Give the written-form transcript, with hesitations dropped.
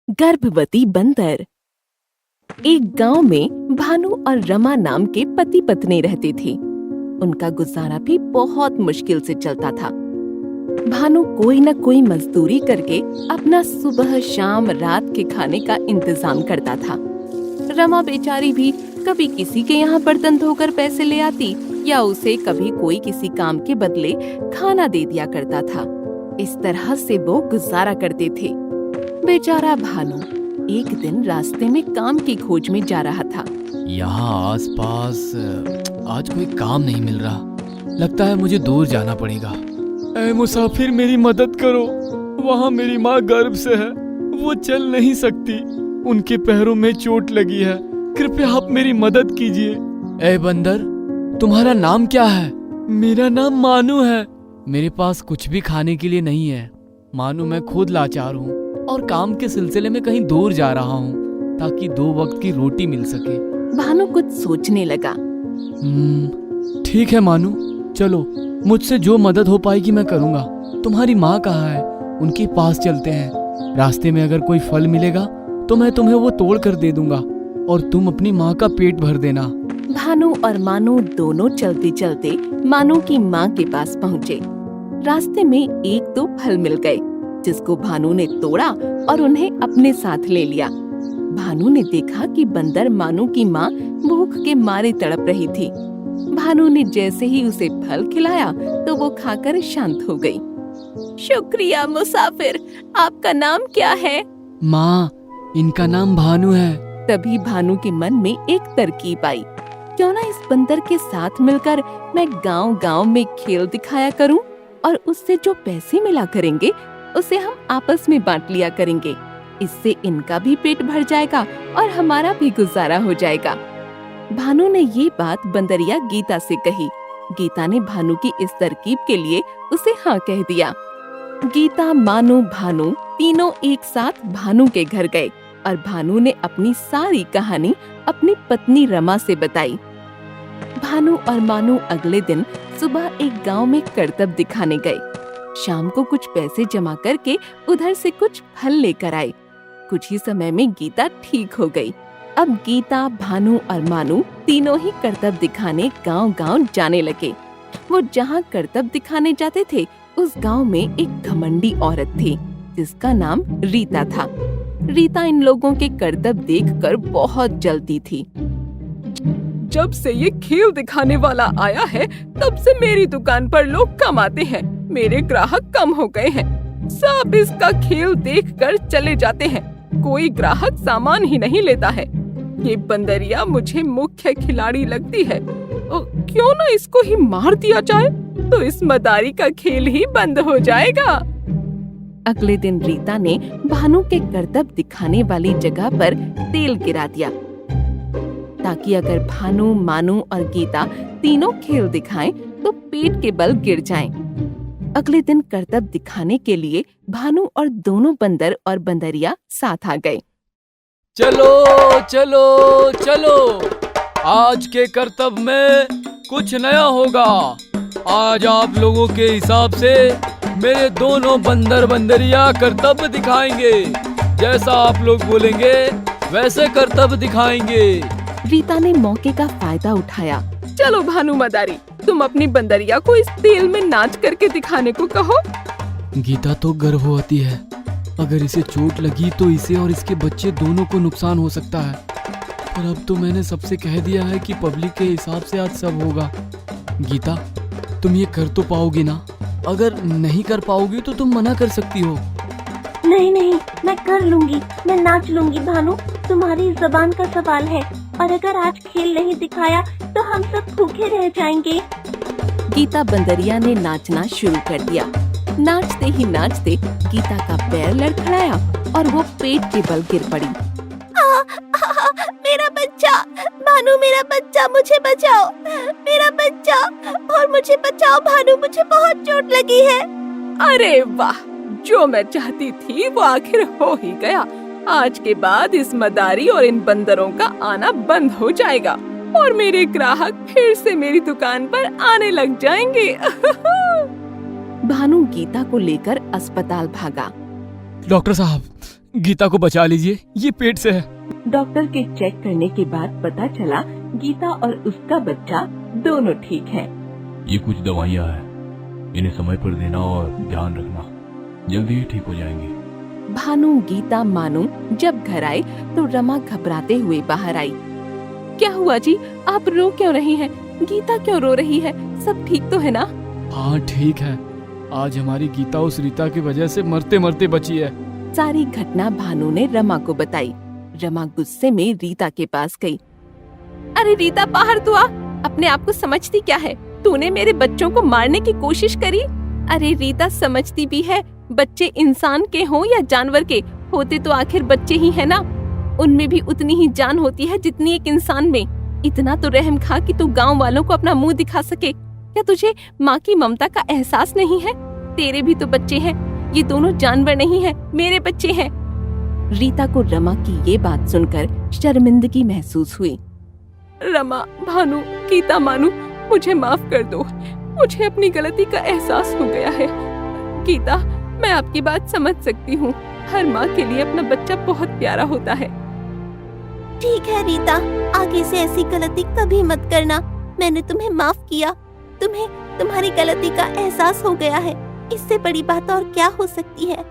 गर्भवती बंदर। एक गांव में भानु और रमा नाम के पति पत्नी रहते थे। उनका गुजारा भी बहुत मुश्किल से चलता था। भानु कोई न कोई मजदूरी करके अपना सुबह शाम रात के खाने का इंतजाम करता था। रमा बेचारी भी कभी किसी के यहाँ बर्तन धोकर पैसे ले आती या उसे कभी कोई किसी काम के बदले खाना दे दिया करता था। इस तरह से वो गुजारा करते थे। बेचारा भानु एक दिन रास्ते में काम की खोज में जा रहा था। यहाँ आसपास आज कोई काम नहीं मिल रहा। लगता है मुझे दूर जाना पड़ेगा। ऐ मुसाफिर, मेरी मदद करो। वहाँ मेरी माँ गर्भ से है, वो चल नहीं सकती। उनके पैरों में चोट लगी है। कृपया आप मेरी मदद कीजिए। ऐ बंदर, तुम्हारा नाम क्या है? मेरा नाम मानू है। मेरे पास कुछ भी खाने के लिए नहीं है। मानू, मैं खुद लाचार हूँ और काम के सिलसिले में कहीं दूर जा रहा हूँ ताकि 2 वक्त की रोटी मिल सके। भानु कुछ सोचने लगा। ठीक है मानू, चलो, मुझसे जो मदद हो पाएगी मैं करूँगा। तुम्हारी माँ कहाँ है? उनके पास चलते हैं। रास्ते में अगर कोई फल मिलेगा तो मैं तुम्हें वो तोड़ कर दे दूंगा और तुम अपनी माँ का पेट भर देना। भानु और मानू दोनों चलते चलते मानू की माँ के पास पहुँचे। रास्ते में 1-2 फल मिल गए जिसको भानु ने तोड़ा और उन्हें अपने साथ ले लिया। भानु ने देखा कि बंदर मानू की माँ भूख के मारे तड़प रही थी। भानु ने जैसे ही उसे फल खिलाया तो वो खाकर शांत हो गई। शुक्रिया मुसाफिर, आपका नाम क्या है? माँ, इनका नाम भानु है। तभी भानु के मन में एक तरकीब आई। क्यों ना इस बंदर के साथ मिलकर मैं गांव-गांव में खेल दिखाया करूं और उससे जो पैसे मिला करेंगे उसे हम आपस में बांट लिया करेंगे। इससे इनका भी पेट भर जाएगा और हमारा भी गुजारा हो जाएगा। भानु ने ये बात बंदरिया गीता से कही। गीता ने भानु की इस तरकीब के लिए उसे हाँ कह दिया। गीता, मानू, भानु तीनों एक साथ भानु के घर गए और भानु ने अपनी सारी कहानी अपनी पत्नी रमा से बताई। भानु और मानू अगले दिन सुबह एक गांव में करतब दिखाने गए। शाम को कुछ पैसे जमा करके उधर से कुछ फल लेकर आए। कुछ ही समय में गीता ठीक हो गई। अब गीता, भानु और मानू तीनों ही करतब दिखाने गांव-गांव जाने लगे। वो जहां करतब दिखाने जाते थे उस गांव में एक घमंडी औरत थी जिसका नाम रीता था। रीता इन लोगों के करतब देखकर बहुत जलती थी। जब से ये खेल दिखाने वाला आया है तब से मेरी दुकान पर लोग कम आते हैं। मेरे ग्राहक कम हो गए हैं। सब इसका खेल देखकर चले जाते हैं। कोई ग्राहक सामान ही नहीं लेता है। ये बंदरिया मुझे मुख्य खिलाड़ी लगती है। क्यों ना इसको ही मार दिया जाए तो इस मदारी का खेल ही बंद हो जाएगा। अगले दिन रीता ने भानु के करतब दिखाने वाली जगह पर तेल गिरा दिया ताकि अगर भानु, मानू और गीता तीनों खेल दिखाएं तो पेट के बल गिर जाएं। अगले दिन करतब दिखाने के लिए भानु और दोनों बंदर और बंदरिया साथ आ गए। चलो चलो चलो, आज के करतब में कुछ नया होगा। आज आप लोगों के हिसाब से मेरे दोनों बंदर बंदरिया करतब दिखाएंगे। जैसा आप लोग बोलेंगे वैसे करतब दिखाएंगे। रीता ने मौके का फायदा उठाया। चलो भानु मदारी, तुम अपनी बंदरिया को इस तेल में नाच करके दिखाने को कहो। गीता तो गर्भवती है। अगर इसे चोट लगी तो इसे और इसके बच्चे दोनों को नुकसान हो सकता है। पर अब तो मैंने सबसे कह दिया है कि पब्लिक के हिसाब से आज सब होगा। गीता, तुम ये कर तो पाओगी ना? अगर नहीं कर पाओगी तो तुम मना कर सकती हो। नहीं नहीं, मैं कर लूंगी। मैं नाच लूंगी भानु, तुम्हारी ज़बान का सवाल है। और अगर आज खेल नहीं दिखाया तो हम सब भूखे रह जाएंगे। गीता बंदरिया ने नाचना शुरू कर दिया। नाचते ही नाचते गीता का पैर लड़खड़ाया और वो पेट के बल गिर पड़ी। मेरा बच्चा, भानु मेरा बच्चा, मुझे बचाओ। मेरा बच्चा, और मुझे बचाओ भानु, मुझे बहुत चोट लगी है। अरे वाह, जो मैं चाहती थी वो आखिर हो ही गया। आज के बाद इस मदारी और इन बंदरों का आना बंद हो जाएगा और मेरे ग्राहक फिर से मेरी दुकान पर आने लग जाएंगे। भानु गीता को लेकर अस्पताल भागा। डॉक्टर साहब, गीता को बचा लीजिए, ये पेट से है। डॉक्टर के चेक करने के बाद पता चला गीता और उसका बच्चा दोनों ठीक हैं। ये कुछ दवाइयाँ हैं, इन्हें समय पर देना और ध्यान रखना, जल्दी ही ठीक हो जाएंगे। भानु, गीता, मानू जब घर आए तो रमा घबराते हुए बाहर आई। क्या हुआ जी, आप रो क्यों रही हैं? गीता क्यों रो रही है? सब ठीक तो है ना? हाँ ठीक है, आज हमारी गीता उस रीता की वजह से मरते मरते बची है। सारी घटना भानु ने रमा को बताई। रमा गुस्से में रीता के पास गई। अरे रीता, बाहर तो आ, अपने आप को समझती क्या है? तूने मेरे बच्चों को मारने की कोशिश करी। अरे रीता, समझती भी है, बच्चे इंसान के हों या जानवर के, होते तो आखिर बच्चे ही है ना। उनमें भी उतनी ही जान होती है जितनी एक इंसान में। इतना तो रहम खा कि तू गांव वालों को अपना मुंह दिखा सके। क्या तुझे माँ की ममता का एहसास नहीं है? तेरे भी तो बच्चे हैं, ये दोनों जानवर नहीं है, मेरे बच्चे हैं। रीता को रमा की ये बात सुनकर शर्मिंदगी महसूस हुई। रमा, भानु, गीता, मानू, मुझे माफ कर दो, मुझे अपनी गलती का एहसास हो गया है। गीता, मैं आपकी बात समझ सकती हूँ, हर माँ के लिए अपना बच्चा बहुत प्यारा होता है। ठीक है रीता, आगे से ऐसी गलती कभी मत करना। मैंने तुम्हें माफ किया, तुम्हें तुम्हारी गलती का एहसास हो गया है, इससे बड़ी बात और क्या हो सकती है।